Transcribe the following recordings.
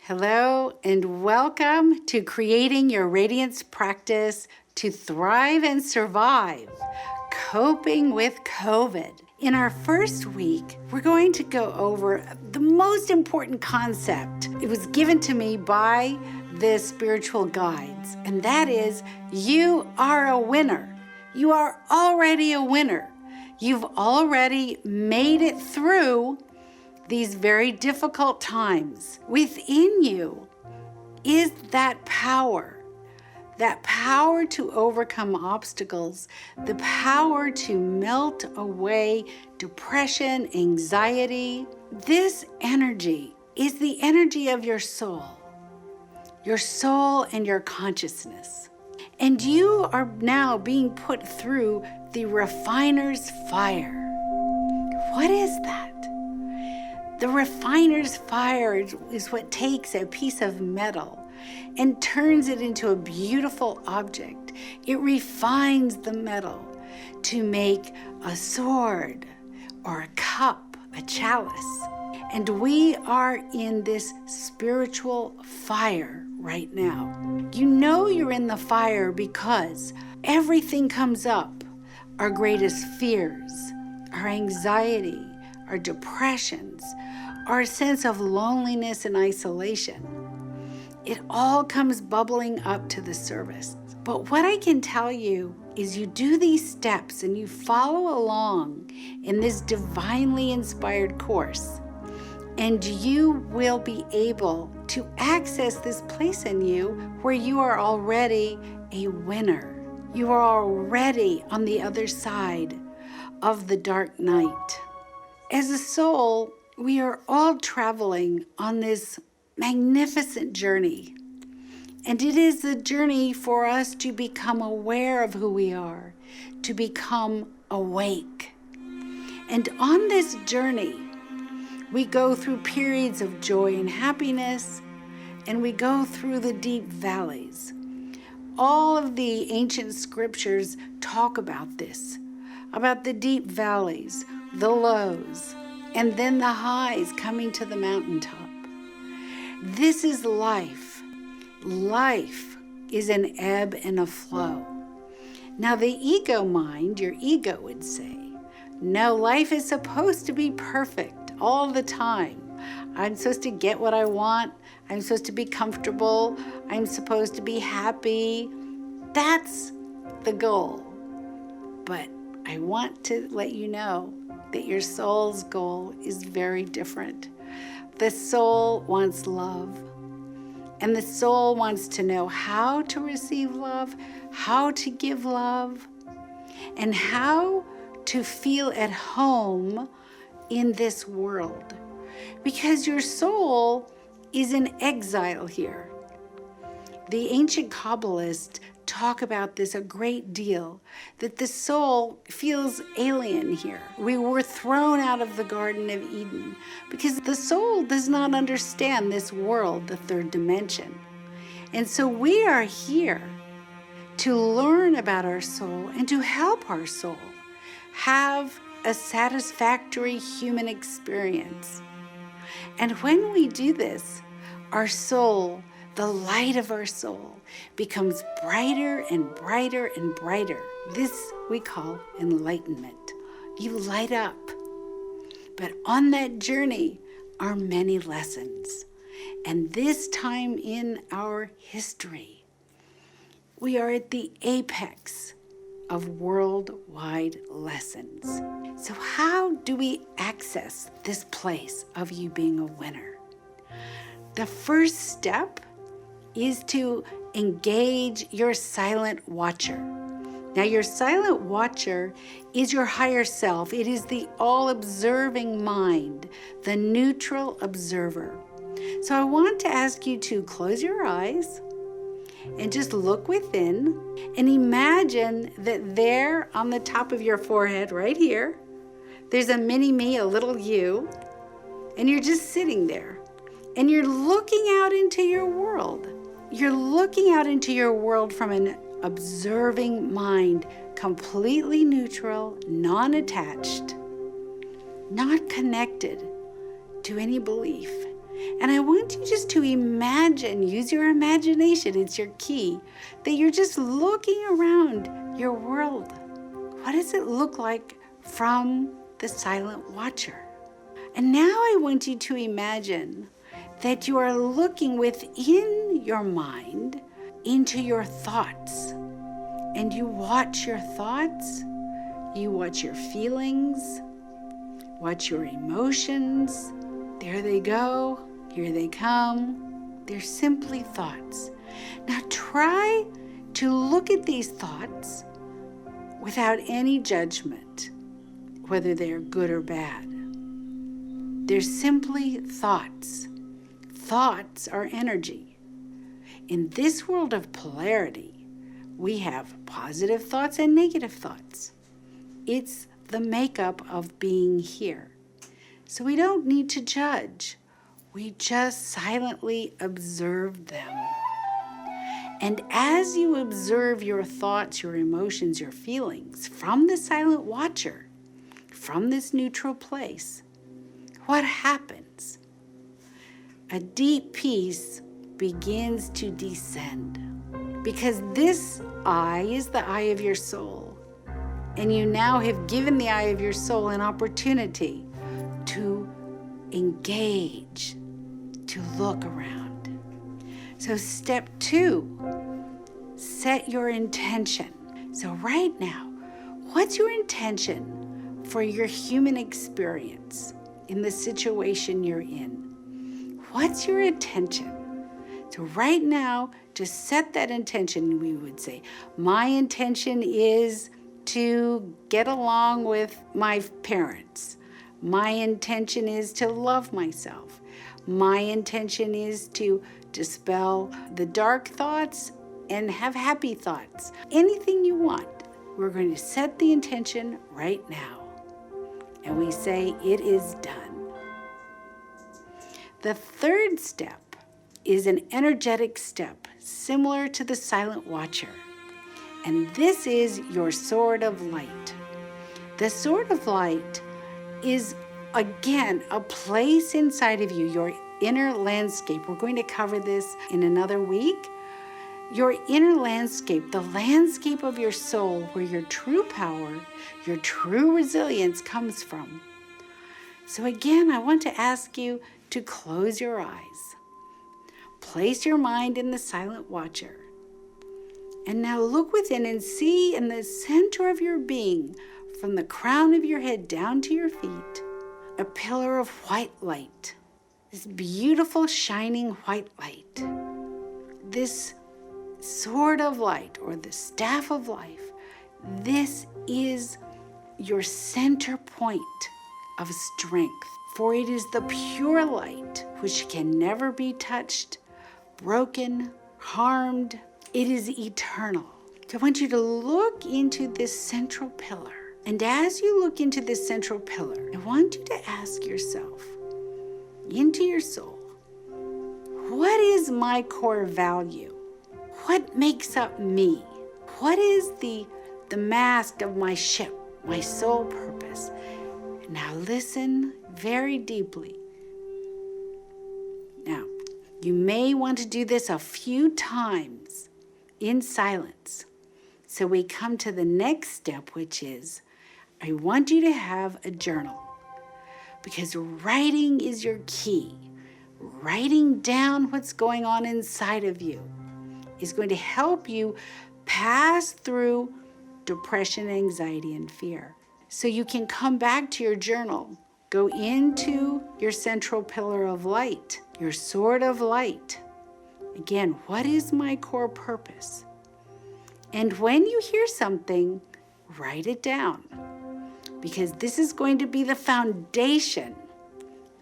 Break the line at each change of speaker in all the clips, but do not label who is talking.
Hello and welcome to Creating Your Radiance Practice to Thrive and Survive, Coping with COVID. In our first week, we're going to go over the most important concept. It was given to me by the spiritual guides, and that is you are a winner. You are already a winner. You've already made it through these very difficult times. Within you is that power to overcome obstacles, the power to melt away depression, anxiety. This energy is the energy of your soul and your consciousness. And you are now being put through the refiner's fire. What is that? The refiner's fire is what takes a piece of metal and turns it into a beautiful object. It refines the metal to make a sword or a cup, a chalice. And we are in this spiritual fire right now. You know you're in the fire because everything comes up. Our greatest fears, our anxiety, our depressions, our sense of loneliness and isolation. It all comes bubbling up to the surface. But what I can tell you is you do these steps and you follow along in this divinely inspired course, and you will be able to access this place in you where you are already a winner. You are already on the other side of the dark night. As a soul, we are all traveling on this magnificent journey. And it is a journey for us to become aware of who we are, to become awake. And on this journey, we go through periods of joy and happiness, and we go through the deep valleys. All of the ancient scriptures talk about this, about the deep valleys, the lows, and then the highs coming to the mountaintop. This is life. Life is an ebb and a flow. Now the ego mind, your ego would say, no, life is supposed to be perfect all the time. I'm supposed to get what I want. I'm supposed to be comfortable. I'm supposed to be happy. That's the goal. But I want to let you know that your soul's goal is very different. The soul wants love, and the soul wants to know how to receive love, how to give love, and how to feel at home in this world. Because your soul is in exile here. The ancient Kabbalists talk about this a great deal, that the soul feels alien here. We were thrown out of the Garden of Eden because the soul does not understand this world, the third dimension. And so we are here to learn about our soul and to help our soul have a satisfactory human experience. And when we do this, our soul, the light of our soul, becomes brighter and brighter and brighter. This we call enlightenment. You light up. But on that journey are many lessons. And this time in our history, we are at the apex of worldwide lessons. So how do we access this place of you being a winner? The first step is to engage your silent watcher. Now, your silent watcher is your higher self. It is the all-observing mind, the neutral observer. So I want to ask you to close your eyes and just look within and imagine that there on the top of your forehead, right here, there's a mini me, a little you, and you're just sitting there. And you're looking out into your world. You're looking out into your world from an observing mind, completely neutral, non-attached, not connected to any belief. And I want you just to imagine, use your imagination, it's your key, that you're just looking around your world. What does it look like from the silent watcher? And now I want you to imagine that you are looking within your mind into your thoughts. And you watch your thoughts, you watch your feelings, watch your emotions. There they go, here they come. They're simply thoughts. Now try to look at these thoughts without any judgment, whether they're good or bad. They're simply thoughts. Thoughts are energy. In this world of polarity, we have positive thoughts and negative thoughts. It's the makeup of being here. So we don't need to judge. We just silently observe them. And as you observe your thoughts, your emotions, your feelings from the silent watcher, from this neutral place, what happens? A deep peace begins to descend, because this eye is the eye of your soul. And you now have given the eye of your soul an opportunity to engage, to look around. So step 2, set your intention. So right now, what's your intention for your human experience in the situation you're in? What's your intention? So right now, to set that intention, we would say, my intention is to get along with my parents. My intention is to love myself. My intention is to dispel the dark thoughts and have happy thoughts. Anything you want, we're going to set the intention right now. And we say, it is done. The third step is an energetic step similar to the silent watcher. And this is your sword of light. The sword of light is, again, a place inside of you, your inner landscape. We're going to cover this in another week. Your inner landscape, the landscape of your soul, where your true power, your true resilience comes from. So again, I want to ask you to close your eyes. Place your mind in the silent watcher. And now look within and see in the center of your being, from the crown of your head down to your feet, a pillar of white light. This beautiful shining white light. This sword of light, or the staff of life, this is your center point of strength. For it is the pure light which can never be touched, broken, harmed. It is eternal. So I want you to look into this central pillar. And as you look into this central pillar, I want you to ask yourself, into your soul, what is my core value? What makes up me? What is the mast of my ship, my soul purpose? Now listen very deeply. Now, you may want to do this a few times in silence. So we come to the next step, which is, I want you to have a journal, because writing is your key. Writing down what's going on inside of you is going to help you pass through depression, anxiety, and fear. So you can come back to your journal, go into your central pillar of light, your sword of light. Again, what is my core purpose? And when you hear something, write it down, because this is going to be the foundation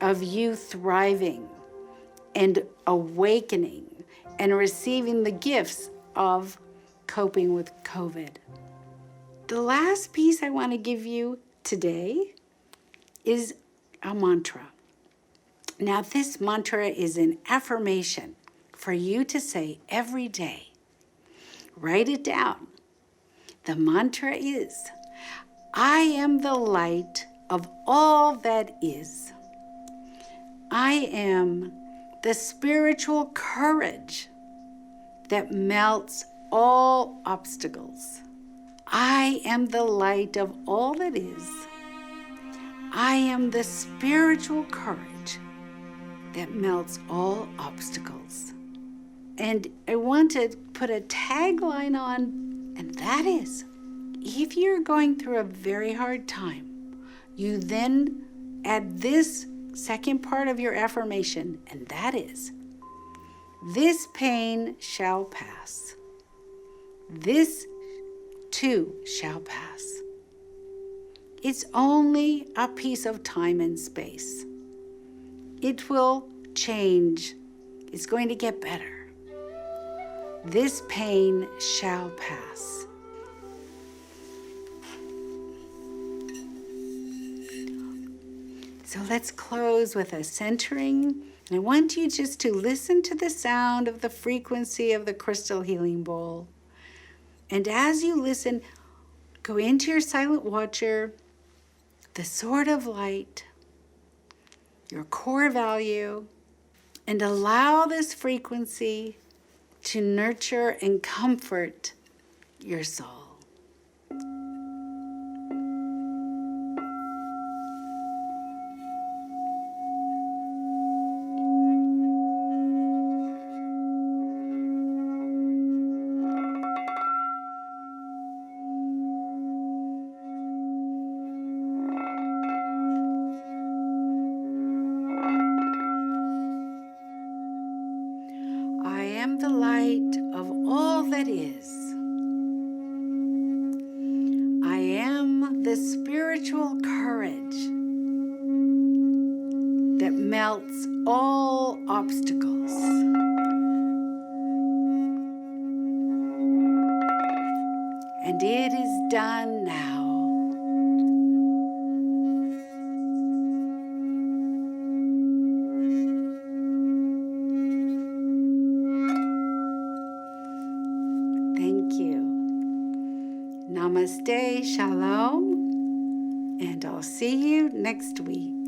of you thriving and awakening and receiving the gifts of coping with COVID. The last piece I want to give you today is a mantra. Now, this mantra is an affirmation for you to say every day. Write it down. The mantra is, I am the light of all that is. I am the spiritual courage that melts all obstacles. I am the light of all that is. I am the spiritual courage that melts all obstacles. And I want to put a tagline on, and that is, if you're going through a very hard time, you then add this second part of your affirmation, and that is, this pain shall pass. This too shall pass. It's only a piece of time and space. It will change. It's going to get better. This pain shall pass. So let's close with a centering. I want you just to listen to the sound of the frequency of the crystal healing bowl. And as you listen, go into your silent watcher, the sword of light, your core value, and allow this frequency to nurture and comfort your soul. I am the light of all that is. I am the spiritual courage that melts all obstacles. And it is done now. Thank you. Namaste, shalom, and I'll see you next week.